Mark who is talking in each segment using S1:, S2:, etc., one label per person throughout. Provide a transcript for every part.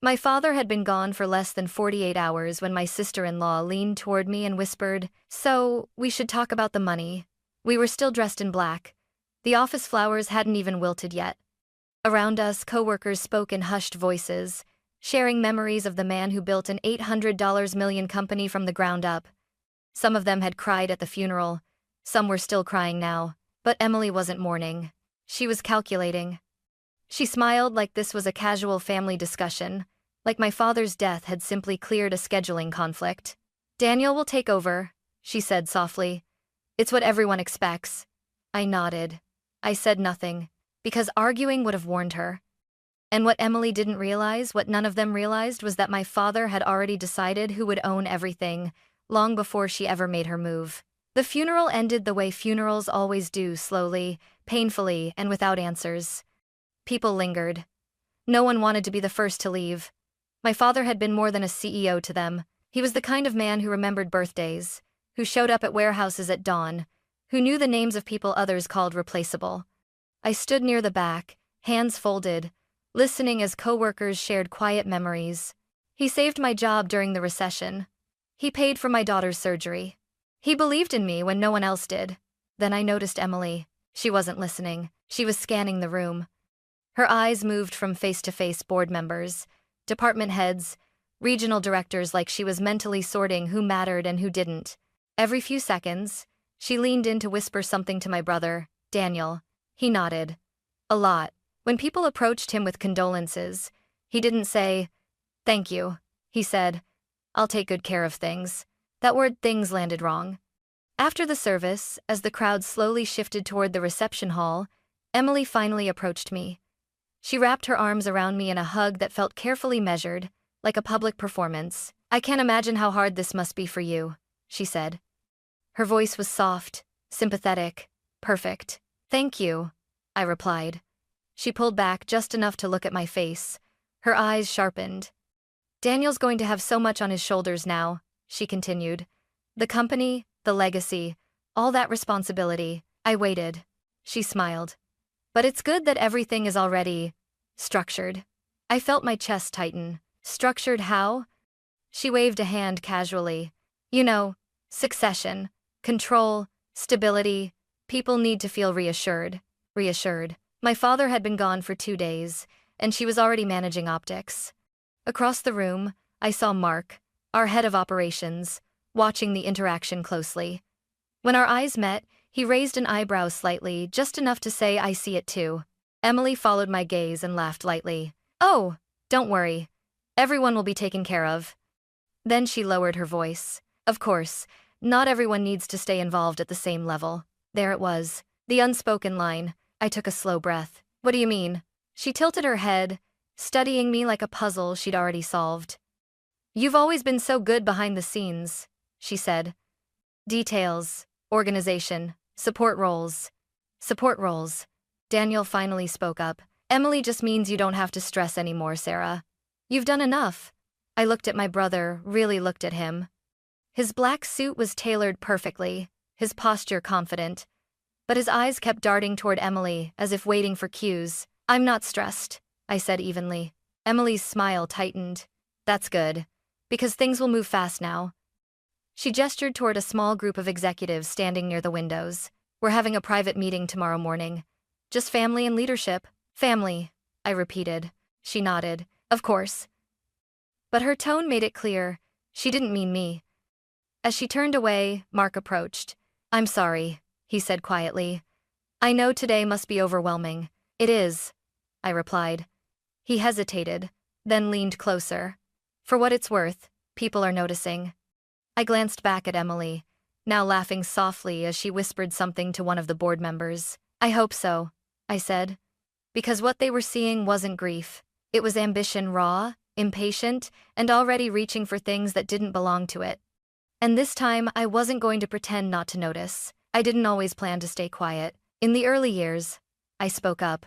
S1: My father had been gone for less than 48 hours when my sister-in-law leaned toward me and whispered, "So, we should talk about the money." We were still dressed in black. The office flowers hadn't even wilted yet. Around us, coworkers spoke in hushed voices, sharing memories of the man who built an $800 million company from the ground up. Some of them had cried at the funeral, some were still crying now, but Emily wasn't mourning. She was calculating. She smiled like this was a casual family discussion, like my father's death had simply cleared a scheduling conflict. "Daniel will take over," she said softly. "It's what everyone expects." I nodded. I said nothing, because arguing would have warned her. And what Emily didn't realize, what none of them realized, was that my father had already decided who would own everything, long before she ever made her move. The funeral ended the way funerals always do, slowly, painfully, and without answers. People lingered. No one wanted to be the first to leave. My father had been more than a CEO to them. He was the kind of man who remembered birthdays, who showed up at warehouses at dawn, who knew the names of people others called replaceable. I stood near the back, hands folded, listening as coworkers shared quiet memories. He saved my job during the recession. He paid for my daughter's surgery. He believed in me when no one else did. Then I noticed Emily. She wasn't listening. She was scanning the room. Her eyes moved from face-to-face board members, department heads, regional directors, like she was mentally sorting who mattered and who didn't. Every few seconds, she leaned in to whisper something to my brother, Daniel. He nodded. A lot. When people approached him with condolences, he didn't say, "Thank you." He said, "I'll take good care of things." That word "things" landed wrong. After the service, as the crowd slowly shifted toward the reception hall, Emily finally approached me. She wrapped her arms around me in a hug that felt carefully measured, like a public performance. "I can't imagine how hard this must be for you," she said. Her voice was soft, sympathetic, perfect. "Thank you," I replied. She pulled back just enough to look at my face. Her eyes sharpened. "Daniel's going to have so much on his shoulders now," she continued. "The company, the legacy, all that responsibility." I waited. She smiled. "But it's good that everything is already structured." I felt my chest tighten. "Structured how?" She waved a hand casually. "You know, succession, control, stability. People need to feel reassured." Reassured. My father had been gone for 2 days, and she was already managing optics. Across the room, I saw Mark, our head of operations, watching the interaction closely. When our eyes met, he raised an eyebrow slightly, just enough to say, "I see it too." Emily followed my gaze and laughed lightly. "Oh, don't worry. Everyone will be taken care of." Then she lowered her voice. "Of course, not everyone needs to stay involved at the same level." There it was, the unspoken line. I took a slow breath. "What do you mean?" She tilted her head, studying me like a puzzle she'd already solved. "You've always been so good behind the scenes," she said. "Details, organization, support roles." Support roles. Daniel finally spoke up. "Emily just means you don't have to stress anymore, Sarah. You've done enough." I looked at my brother, really looked at him. His black suit was tailored perfectly, his posture confident. But his eyes kept darting toward Emily, as if waiting for cues. "I'm not stressed," I said evenly. Emily's smile tightened. "That's good. Because things will move fast now." She gestured toward a small group of executives standing near the windows. "We're having a private meeting tomorrow morning. Just family and leadership." "Family," I repeated. She nodded. "Of course." But her tone made it clear, she didn't mean me. As she turned away, Mark approached. "I'm sorry," he said quietly. "I know today must be overwhelming." "It is," I replied. He hesitated, then leaned closer. "For what it's worth, people are noticing." I glanced back at Emily, now laughing softly as she whispered something to one of the board members. "I hope so," I said. Because what they were seeing wasn't grief. It was ambition, raw, impatient, and already reaching for things that didn't belong to it. And this time, I wasn't going to pretend not to notice. I didn't always plan to stay quiet. In the early years, I spoke up.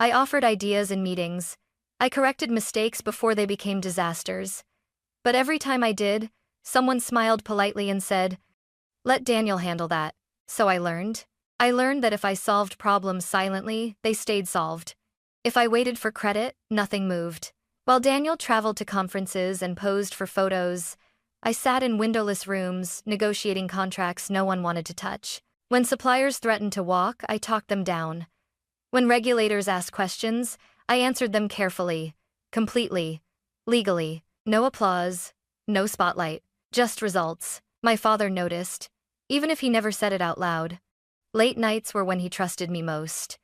S1: I offered ideas in meetings. I corrected mistakes before they became disasters. But every time I did, someone smiled politely and said, "Let Daniel handle that." So I learned. I learned that if I solved problems silently, they stayed solved. If I waited for credit, nothing moved. While Daniel traveled to conferences and posed for photos, I sat in windowless rooms, negotiating contracts no one wanted to touch. When suppliers threatened to walk, I talked them down. When regulators asked questions, I answered them carefully, completely, legally. No applause, no spotlight, just results. My father noticed, even if he never said it out loud. Late nights were when he trusted me most.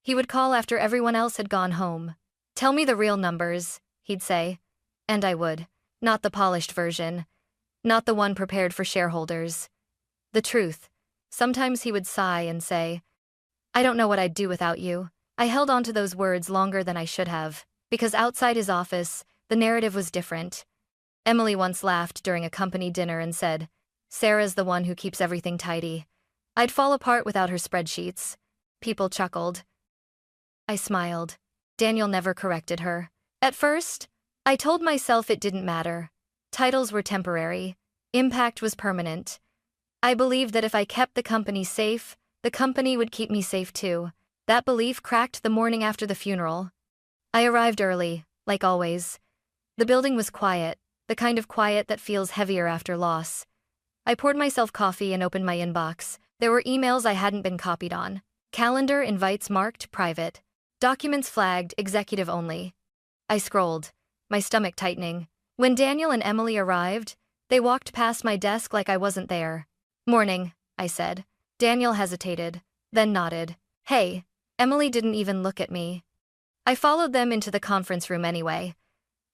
S1: He would call after everyone else had gone home. "Tell me the real numbers," he'd say. And I would. Not the polished version. Not the one prepared for shareholders. The truth. Sometimes he would sigh and say, "I don't know what I'd do without you." I held on to those words longer than I should have, because outside his office, the narrative was different. Emily once laughed during a company dinner and said, "Sarah's the one who keeps everything tidy." I'd fall apart without her spreadsheets. People chuckled. I smiled. Daniel never corrected her. At first, I told myself it didn't matter. Titles were temporary. Impact was permanent. I believed that if I kept the company safe, the company would keep me safe too. That belief cracked the morning after the funeral. I arrived early, like always. The building was quiet, the kind of quiet that feels heavier after loss. I poured myself coffee and opened my inbox. There were emails I hadn't been copied on. Calendar invites marked private. Documents flagged executive only. I scrolled, my stomach tightening. When Daniel and Emily arrived, they walked past my desk like I wasn't there. "Morning," I said. Daniel hesitated, then nodded. "Hey." Emily didn't even look at me. I followed them into the conference room anyway.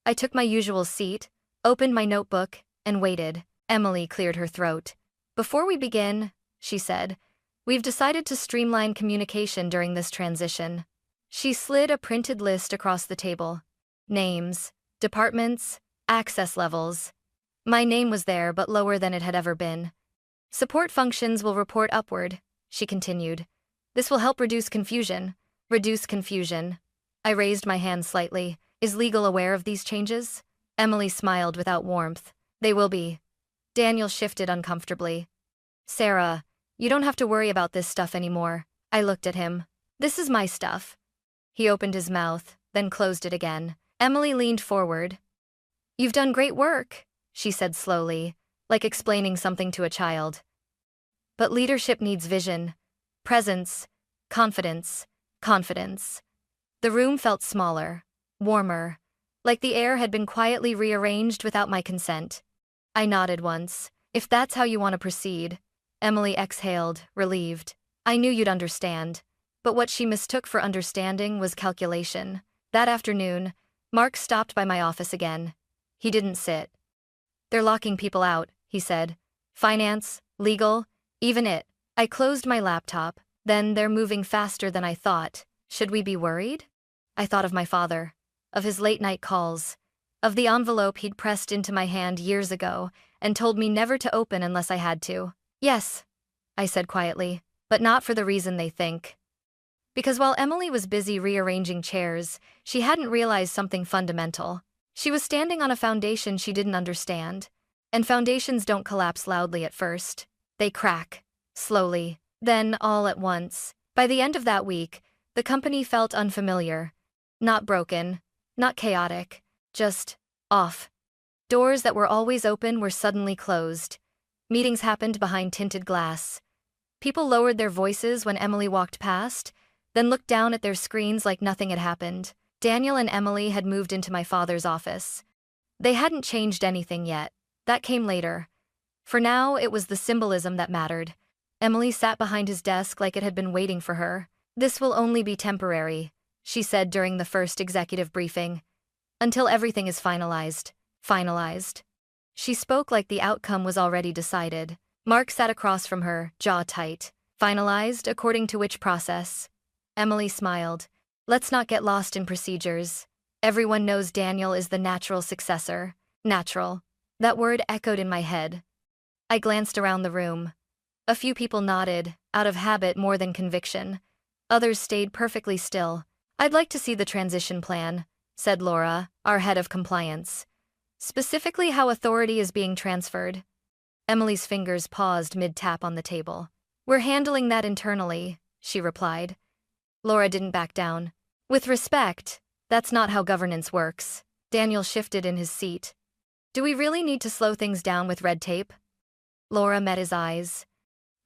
S1: I took my usual seat, opened my notebook, and waited. Emily cleared her throat. "Before we begin," she said, "we've decided to streamline communication during this transition." She slid a printed list across the table. Names, departments, access levels. My name was there, but lower than it had ever been. "Support functions will report upward," she continued. "This will help reduce confusion." Reduce confusion. I raised my hand slightly. "Is legal aware of these changes?" Emily smiled without warmth. "They will be." Daniel shifted uncomfortably. "Sarah, you don't have to worry about this stuff anymore." I looked at him. "This is my stuff." He opened his mouth, then closed it again. Emily leaned forward. "You've done great work," she said slowly, like explaining something to a child. "But leadership needs vision, presence, confidence, confidence." The room felt smaller, warmer, like the air had been quietly rearranged without my consent. I nodded once. "If that's how you want to proceed." Emily exhaled, relieved. "I knew you'd understand." But what she mistook for understanding was calculation. That afternoon, Mark stopped by my office again. He didn't sit. "They're locking people out," he said. "Finance, legal, even it." I closed my laptop. "Then they're moving faster than I thought. Should we be worried?" I thought of my father, of his late-night calls, of the envelope he'd pressed into my hand years ago and told me never to open unless I had to. "Yes," I said quietly, "but not for the reason they think." Because while Emily was busy rearranging chairs, she hadn't realized something fundamental. She was standing on a foundation she didn't understand. And foundations don't collapse loudly at first. They crack, slowly, then all at once. By the end of that week, the company felt unfamiliar. Not broken, not chaotic, just off. Doors that were always open were suddenly closed. Meetings happened behind tinted glass. People lowered their voices when Emily walked past, then looked down at their screens like nothing had happened. Daniel and Emily had moved into my father's office. They hadn't changed anything yet. That came later. For now, it was the symbolism that mattered. Emily sat behind his desk like it had been waiting for her. "This will only be temporary," she said during the first executive briefing. "Until everything is finalized." Finalized. She spoke like the outcome was already decided. Mark sat across from her, jaw tight. "Finalized according to which process?" Emily smiled. "Let's not get lost in procedures. Everyone knows Daniel is the natural successor." Natural. That word echoed in my head. I glanced around the room. A few people nodded, out of habit more than conviction. Others stayed perfectly still. "I'd like to see the transition plan," said Laura, our head of compliance. "Specifically how authority is being transferred." Emily's fingers paused mid-tap on the table. "We're handling that internally," she replied. Laura didn't back down. "With respect, that's not how governance works." Daniel shifted in his seat. Do we really need to slow things down with red tape? Laura met his eyes.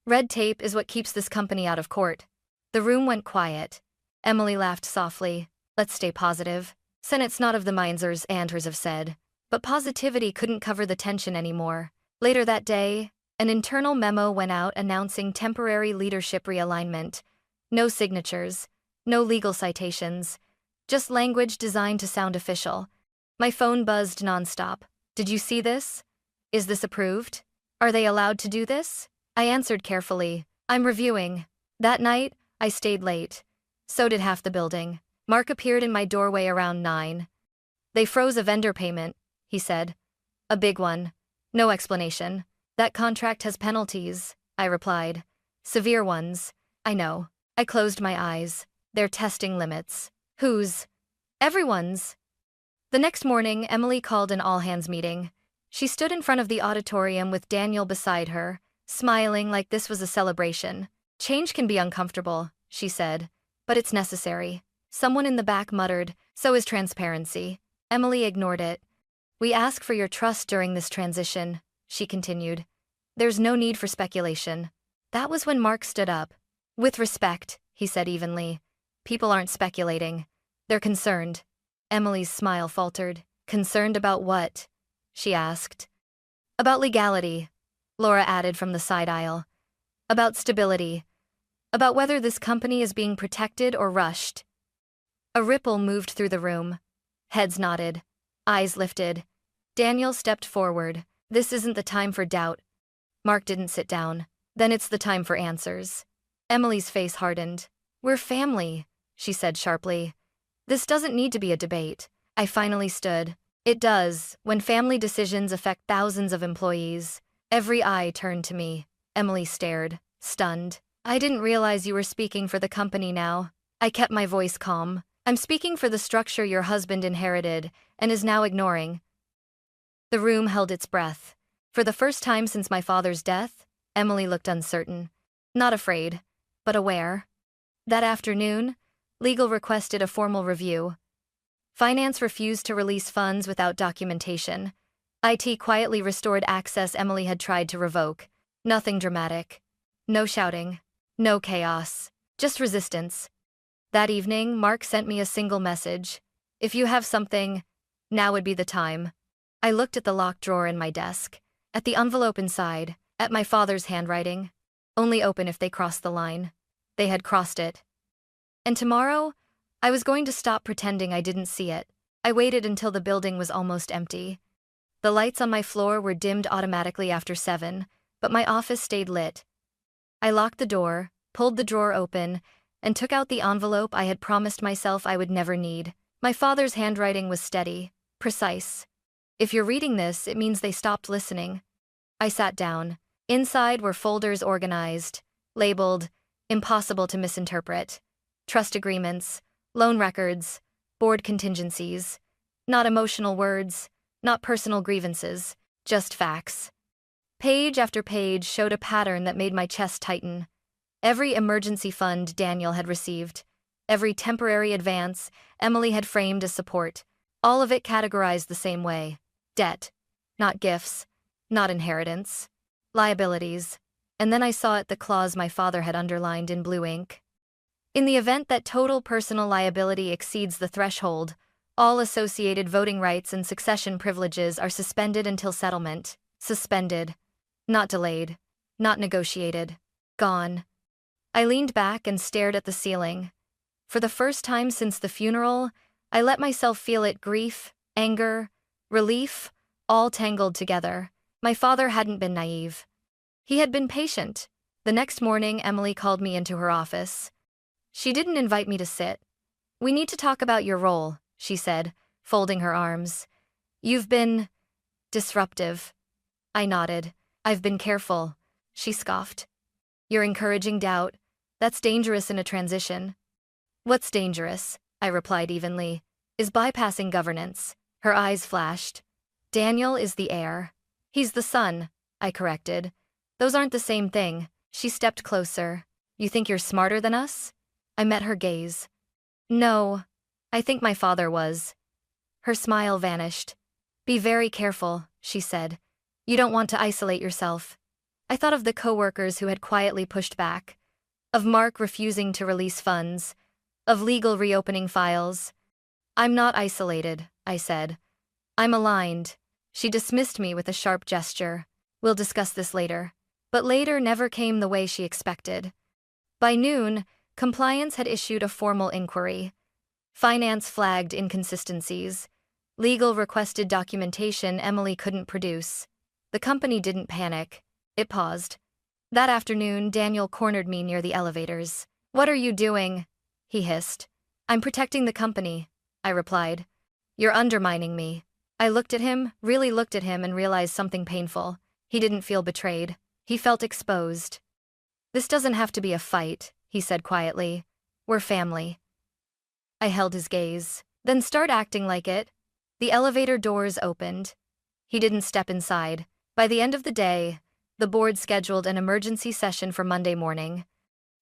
S1: Red tape is what keeps this company out of court. The room went quiet. Emily laughed softly. Let's stay positive. Senate's not of the misers Andrews have said. But positivity couldn't cover the tension anymore. Later that day, an internal memo went out announcing temporary leadership realignment. No signatures, no legal citations, just language designed to sound official. My phone buzzed nonstop. Did you see this? Is this approved? Are they allowed to do this? I answered carefully. I'm reviewing. That night, I stayed late. So did half the building. Mark appeared in my doorway around 9. They froze a vendor payment, he said. A big one. No explanation. That contract has penalties, I replied. Severe ones. I know. I closed my eyes. They're testing limits. Whose? Everyone's. The next morning, Emily called an all-hands meeting. She stood in front of the auditorium with Daniel beside her, smiling like this was a celebration. Change can be uncomfortable, she said, but it's necessary. Someone in the back muttered, so is transparency. Emily ignored it. We ask for your trust during this transition, she continued. There's no need for speculation. That was when Mark stood up. With respect, he said evenly. People aren't speculating. They're concerned. Emily's smile faltered. Concerned about what? She asked. About legality, Laura added from the side aisle. About stability. About whether this company is being protected or rushed. A ripple moved through the room. Heads nodded. Eyes lifted. Daniel stepped forward. This isn't the time for doubt. Mark didn't sit down. Then it's the time for answers. Emily's face hardened. We're family, she said sharply. This doesn't need to be a debate. I finally stood. It does, when family decisions affect thousands of employees. Every eye turned to me. Emily stared, stunned. I didn't realize you were speaking for the company now. I kept my voice calm. I'm speaking for the structure your husband inherited and is now ignoring. The room held its breath. For the first time since my father's death, Emily looked uncertain. Not afraid, but aware. That afternoon, legal requested a formal review. Finance refused to release funds without documentation. IT quietly restored access Emily had tried to revoke. Nothing dramatic. No shouting. No chaos. Just resistance. That evening, Mark sent me a single message. If you have something, now would be the time. I looked at the locked drawer in my desk, at the envelope inside, at my father's handwriting. Only open if they crossed the line. They had crossed it. And tomorrow, I was going to stop pretending I didn't see it. I waited until the building was almost empty. The lights on my floor were dimmed automatically after 7, but my office stayed lit. I locked the door, pulled the drawer open, and took out the envelope I had promised myself I would never need. My father's handwriting was steady, precise. If you're reading this, it means they stopped listening. I sat down. Inside were folders organized, labeled, impossible to misinterpret. Trust agreements, loan records, board contingencies. Not emotional words, not personal grievances, just facts. Page after page showed a pattern that made my chest tighten. Every emergency fund Daniel had received, every temporary advance Emily had framed as support, all of it categorized the same way. Debt, not gifts, not inheritance. Liabilities. And then I saw the clause my father had underlined in blue ink. In the event that total personal liability exceeds the threshold, all associated voting rights and succession privileges are suspended until settlement. Suspended. Not delayed. Not negotiated. Gone. I leaned back and stared at the ceiling. For the first time since the funeral, I let myself feel it: grief, anger, relief, all tangled together. My father hadn't been naive. He had been patient. The next morning, Emily called me into her office. She didn't invite me to sit. We need to talk about your role, she said, folding her arms. You've been disruptive. I nodded. I've been careful, she scoffed. You're encouraging doubt. That's dangerous in a transition. What's dangerous, I replied evenly, is bypassing governance. Her eyes flashed. Daniel is the heir. He's the son, I corrected. Those aren't the same thing. She stepped closer. You think you're smarter than us? I met her gaze. No, I think my father was. Her smile vanished. Be very careful, she said. You don't want to isolate yourself. I thought of the coworkers who had quietly pushed back, of Mark refusing to release funds, of legal reopening files. I'm not isolated, I said. I'm aligned. She dismissed me with a sharp gesture. We'll discuss this later. But later never came the way she expected. By noon, compliance had issued a formal inquiry. Finance flagged inconsistencies. Legal requested documentation Emily couldn't produce. The company didn't panic. It paused. That afternoon, Daniel cornered me near the elevators. What are you doing? He hissed. I'm protecting the company, I replied. You're undermining me. I looked at him, really looked at him, and realized something painful. He didn't feel betrayed. He felt exposed. This doesn't have to be a fight, he said quietly. We're family. I held his gaze. Then start acting like it. The elevator doors opened. He didn't step inside. By the end of the day, the board scheduled an emergency session for Monday morning.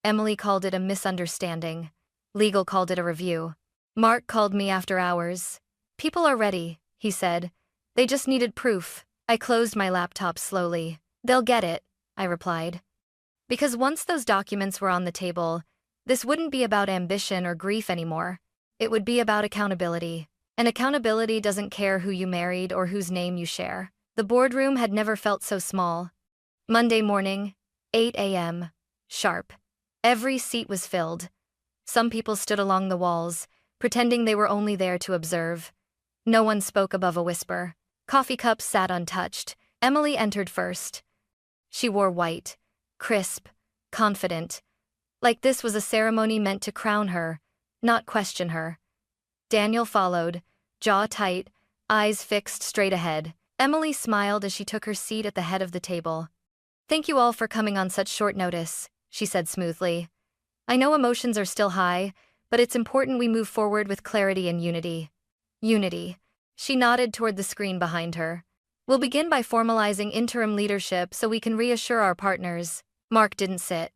S1: Emily called it a misunderstanding. Legal called it a review. Mark called me after hours. People are ready, he said. They just needed proof. I closed my laptop slowly. They'll get it, I replied. Because once those documents were on the table, this wouldn't be about ambition or grief anymore. It would be about accountability. And accountability doesn't care who you married or whose name you share. The boardroom had never felt so small. Monday morning, 8 a.m. Sharp. Every seat was filled. Some people stood along the walls, pretending they were only there to observe. No one spoke above a whisper. Coffee cups sat untouched. Emily entered first. She wore white, crisp, confident. Like this was a ceremony meant to crown her, not question her. Daniel followed, jaw tight, eyes fixed straight ahead. Emily smiled as she took her seat at the head of the table. Thank you all for coming on such short notice, she said smoothly. I know emotions are still high, but it's important we move forward with clarity and unity. Unity. She nodded toward the screen behind her. We'll begin by formalizing interim leadership so we can reassure our partners. Mark didn't sit.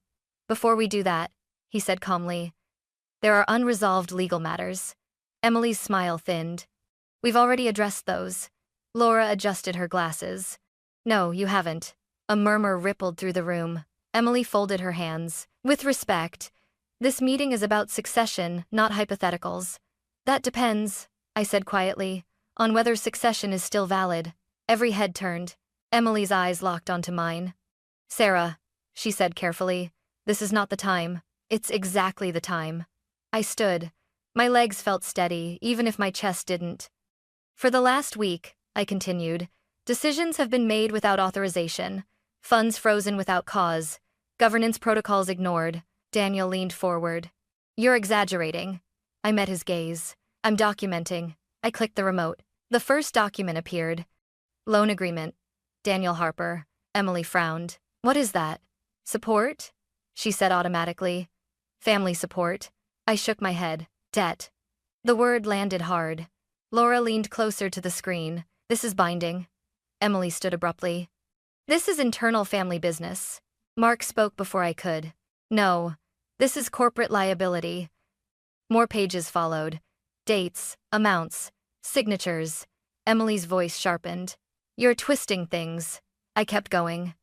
S1: Before we do that, he said calmly, there are unresolved legal matters. Emily's smile thinned. We've already addressed those. Laura adjusted her glasses. No, you haven't. A murmur rippled through the room. Emily folded her hands. With respect, this meeting is about succession, not hypotheticals. That depends, I said quietly, on whether succession is still valid. Every head turned. Emily's eyes locked onto mine. Sarah, she said carefully, this is not the time. It's exactly the time. I stood. My legs felt steady, even if my chest didn't. For the last week, I continued, decisions have been made without authorization, funds frozen without cause, governance protocols ignored. Daniel leaned forward. You're exaggerating. I met his gaze. I'm documenting. I clicked the remote. The first document appeared. Loan agreement. Daniel Harper. Emily frowned. What is that? Support? She said automatically. Family support. I shook my head. Debt. The word landed hard. Laura leaned closer to the screen. This is binding. Emily stood abruptly. This is internal family business. Mark spoke before I could. No, this is corporate liability. More pages followed. Dates, amounts, signatures. Emily's voice sharpened. You're twisting things. I kept going.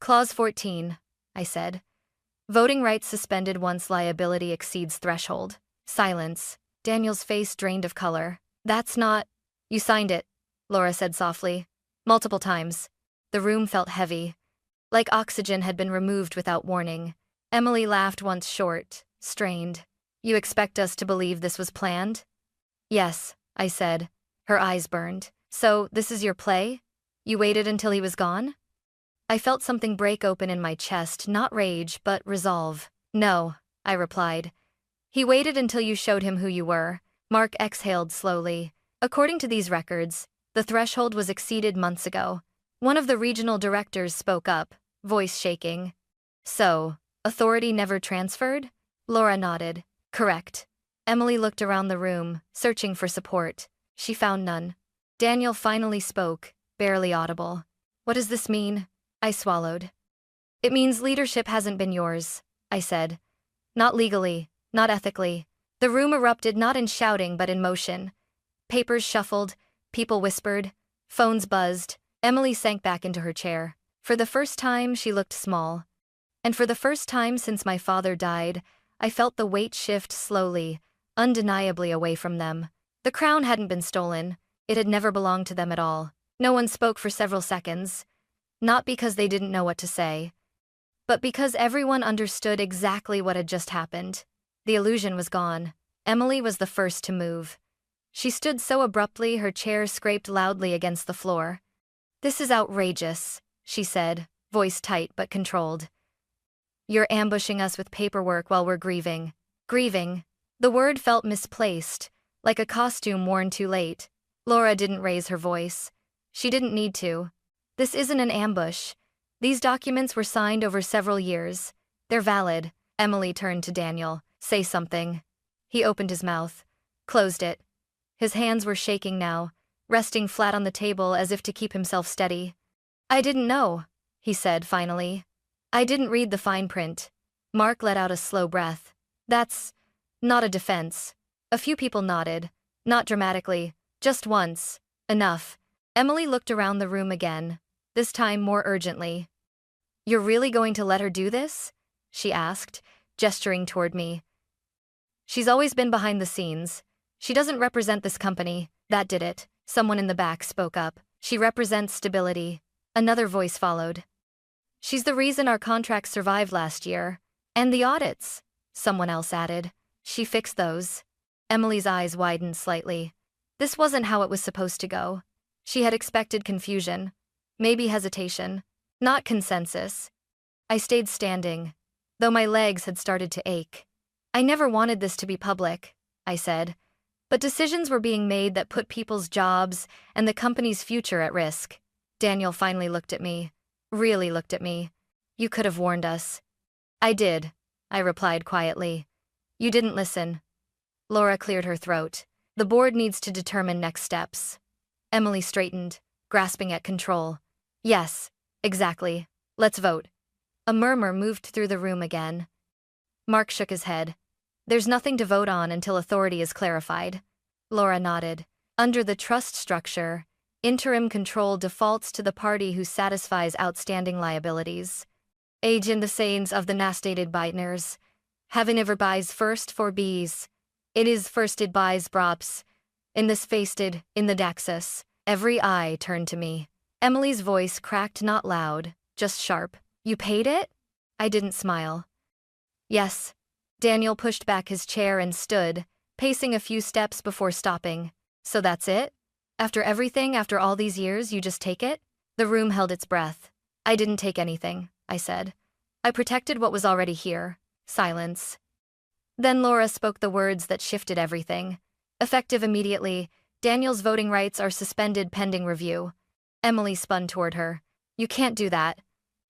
S1: Clause 14, I said. Voting rights suspended once liability exceeds threshold. Silence. Daniel's face drained of color. That's not... You signed it, Laura said softly. Multiple times. The room felt heavy. Like oxygen had been removed without warning. Emily laughed once short, strained. You expect us to believe this was planned? Yes, I said. Her eyes burned. So, this is your play? You waited until he was gone? I felt something break open in my chest, not rage, but resolve. No, I replied. He waited until you showed him who you were. Mark exhaled slowly. According to these records, the threshold was exceeded months ago. One of the regional directors spoke up, voice shaking. So, authority never transferred? Laura nodded. Correct. Emily looked around the room, searching for support. She found none. Daniel finally spoke, barely audible. What does this mean? I swallowed. It means leadership hasn't been yours, I said. Not legally, not ethically. The room erupted not in shouting but in motion. Papers shuffled, people whispered, phones buzzed. Emily sank back into her chair. For the first time, she looked small. And for the first time since my father died, I felt the weight shift slowly, undeniably away from them. The crown hadn't been stolen. It had never belonged to them at all. No one spoke for several seconds. Not because they didn't know what to say, but because everyone understood exactly what had just happened. The illusion was gone. Emily was the first to move. She stood so abruptly her chair scraped loudly against the floor. "This is outrageous," she said, voice tight but controlled. "You're ambushing us with paperwork while we're grieving." Grieving. The word felt misplaced, like a costume worn too late. Laura didn't raise her voice. She didn't need to. "This isn't an ambush. These documents were signed over several years. They're valid." Emily turned to Daniel. "Say something." He opened his mouth, closed it. His hands were shaking now, resting flat on the table as if to keep himself steady. "I didn't know," he said finally. "I didn't read the fine print." Mark let out a slow breath. "That's not a defense." A few people nodded, not dramatically, just once. Enough. Emily looked around the room again, this time more urgently. "You're really going to let her do this?" she asked, gesturing toward me. "She's always been behind the scenes. She doesn't represent this company." "That did it," someone in the back spoke up. "She represents stability." Another voice followed. "She's the reason our contracts survived last year. And the audits," someone else added. "She fixed those." Emily's eyes widened slightly. This wasn't how it was supposed to go. She had expected confusion, maybe hesitation, not consensus. I stayed standing, though my legs had started to ache. "I never wanted this to be public," I said. "But decisions were being made that put people's jobs and the company's future at risk." Daniel finally looked at me, really looked at me. "You could have warned us." "I did," I replied quietly. "You didn't listen." Laura cleared her throat. "The board needs to determine next steps." Emily straightened, grasping at control. "Yes, exactly. Let's vote." A murmur moved through the room again. Mark shook his head. "There's nothing to vote on until authority is clarified." Laura nodded. "Under the trust structure, interim control defaults to the party who satisfies outstanding liabilities. Age in the sayings of the nastated Beitners. Heaven ever buys first for bees. It is firsted buys brops. In this fasted, in the daxus." Every eye turned to me. Emily's voice cracked not loud, just sharp. "You paid it?" I didn't smile. "Yes." Daniel pushed back his chair and stood, pacing a few steps before stopping. "So that's it? After everything, after all these years, you just take it?" The room held its breath. "I didn't take anything," I said. "I protected what was already here." Silence. Then Laura spoke the words that shifted everything. "Effective immediately, Daniel's voting rights are suspended pending review." Emily spun toward her. "You can't do that."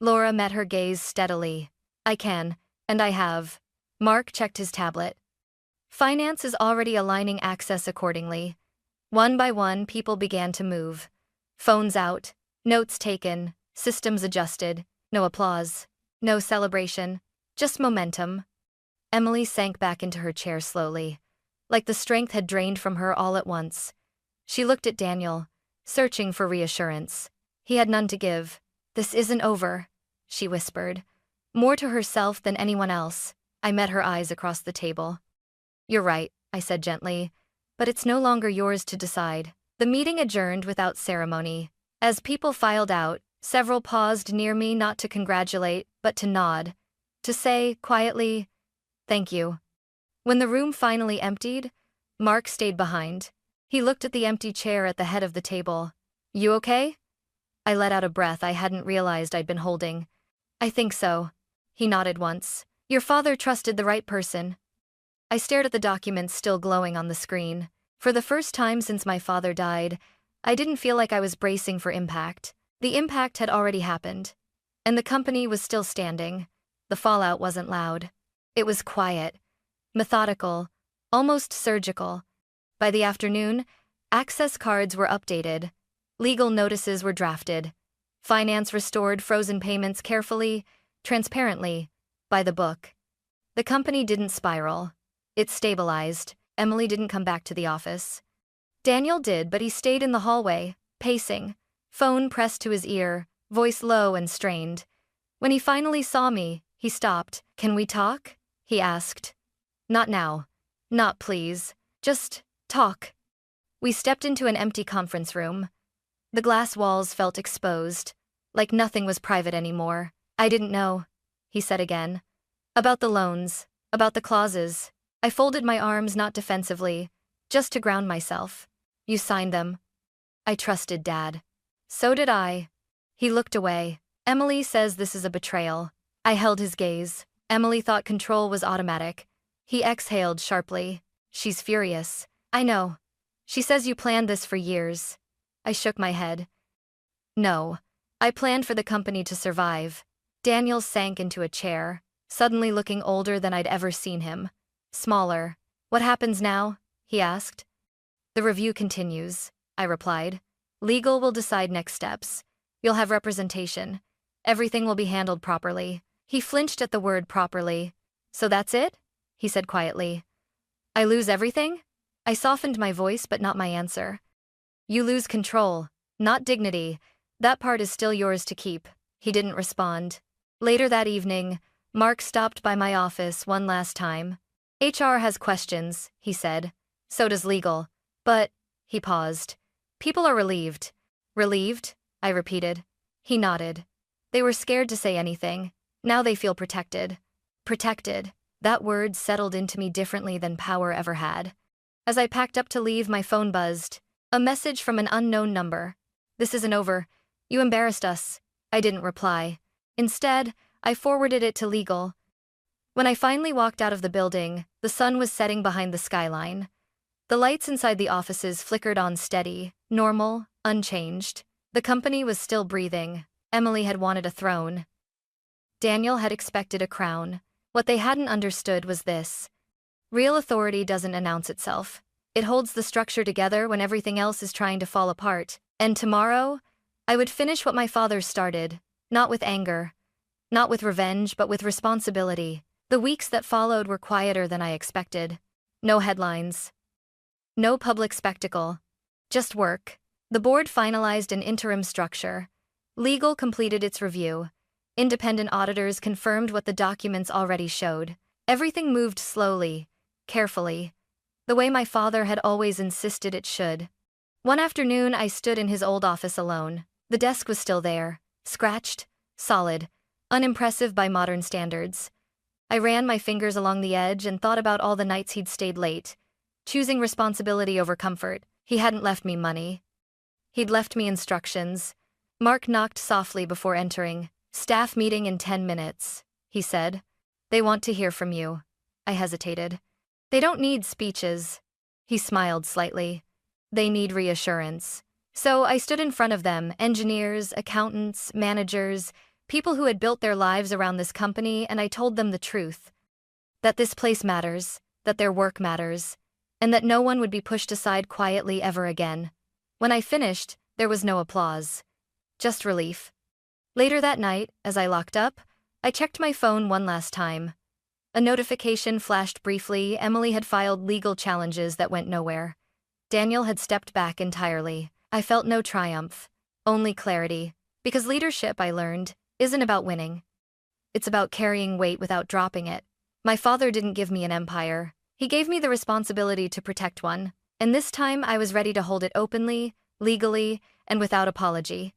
S1: Laura met her gaze steadily. "I can, and I have." Mark checked his tablet. "Finance is already aligning access accordingly." One by one, people began to move. Phones out, notes taken, systems adjusted. No applause, no celebration, just momentum. Emily sank back into her chair slowly, like the strength had drained from her all at once. She looked at Daniel, searching for reassurance. He had none to give. "This isn't over," she whispered, more to herself than anyone else. I met her eyes across the table. "You're right," I said gently, "but it's no longer yours to decide." The meeting adjourned without ceremony. As people filed out, several paused near me not to congratulate, but to nod, to say, quietly, "Thank you." When the room finally emptied, Mark stayed behind. He looked at the empty chair at the head of the table. "You okay?" I let out a breath I hadn't realized I'd been holding. "I think so." He nodded once. "Your father trusted the right person." I stared at the documents still glowing on the screen. For the first time since my father died, I didn't feel like I was bracing for impact. The impact had already happened. And the company was still standing. The fallout wasn't loud. It was quiet, methodical, almost surgical. By the afternoon, access cards were updated. Legal notices were drafted. Finance restored frozen payments carefully, transparently, by the book. The company didn't spiral. It stabilized. Emily didn't come back to the office. Daniel did, but he stayed in the hallway, pacing, phone pressed to his ear, voice low and strained. When he finally saw me, he stopped. "Can we talk?" he asked. "Not now. Not please. Just talk." We stepped into an empty conference room. The glass walls felt exposed, like nothing was private anymore. "I didn't know," he said again. "About the loans, about the clauses." I folded my arms not defensively, just to ground myself. "You signed them." "I trusted Dad." "So did I." He looked away. "Emily says this is a betrayal." I held his gaze. Emily thought control was automatic. He exhaled sharply. "She's furious." "I know. She says you planned this for years." I shook my head. "No. I planned for the company to survive." Daniel sank into a chair, suddenly looking older than I'd ever seen him. Smaller. "What happens now?" he asked. "The review continues," I replied. "Legal will decide next steps. You'll have representation. Everything will be handled properly." He flinched at the word properly. "So that's it?" he said quietly. "I lose everything?" I softened my voice but not my answer. "You lose control, not dignity. That part is still yours to keep." He didn't respond. Later that evening, Mark stopped by my office one last time. "HR has questions," he said. "So does legal. But," he paused. "People are relieved." "Relieved?" I repeated. He nodded. "They were scared to say anything. Now they feel protected." Protected. That word settled into me differently than power ever had. As I packed up to leave, my phone buzzed. A message from an unknown number. "This isn't over. You embarrassed us." I didn't reply. Instead, I forwarded it to legal. When I finally walked out of the building, the sun was setting behind the skyline. The lights inside the offices flickered on steady, normal, unchanged. The company was still breathing. Emily had wanted a throne. Daniel had expected a crown. What they hadn't understood was this. Real authority doesn't announce itself. It holds the structure together when everything else is trying to fall apart. And tomorrow, I would finish what my father started, not with anger, not with revenge, but with responsibility. The weeks that followed were quieter than I expected. No headlines. No public spectacle. Just work. The board finalized an interim structure. Legal completed its review. Independent auditors confirmed what the documents already showed. Everything moved slowly, carefully, the way my father had always insisted it should. One afternoon, I stood in his old office alone. The desk was still there, scratched, solid, unimpressive by modern standards. I ran my fingers along the edge and thought about all the nights he'd stayed late, choosing responsibility over comfort. He hadn't left me money. He'd left me instructions. Mark knocked softly before entering. "Staff meeting in 10 minutes, he said. "They want to hear from you." I hesitated. "They don't need speeches." He smiled slightly. "They need reassurance." So I stood in front of them, engineers, accountants, managers, people who had built their lives around this company, and I told them the truth. That this place matters, that their work matters, and that no one would be pushed aside quietly ever again. When I finished, there was no applause. Just relief. Later that night, as I locked up, I checked my phone one last time. A notification flashed briefly. Emily had filed legal challenges that went nowhere. Daniel had stepped back entirely. I felt no triumph, only clarity. Because leadership, I learned, isn't about winning. It's about carrying weight without dropping it. My father didn't give me an empire. He gave me the responsibility to protect one. And this time I was ready to hold it openly, legally, and without apology.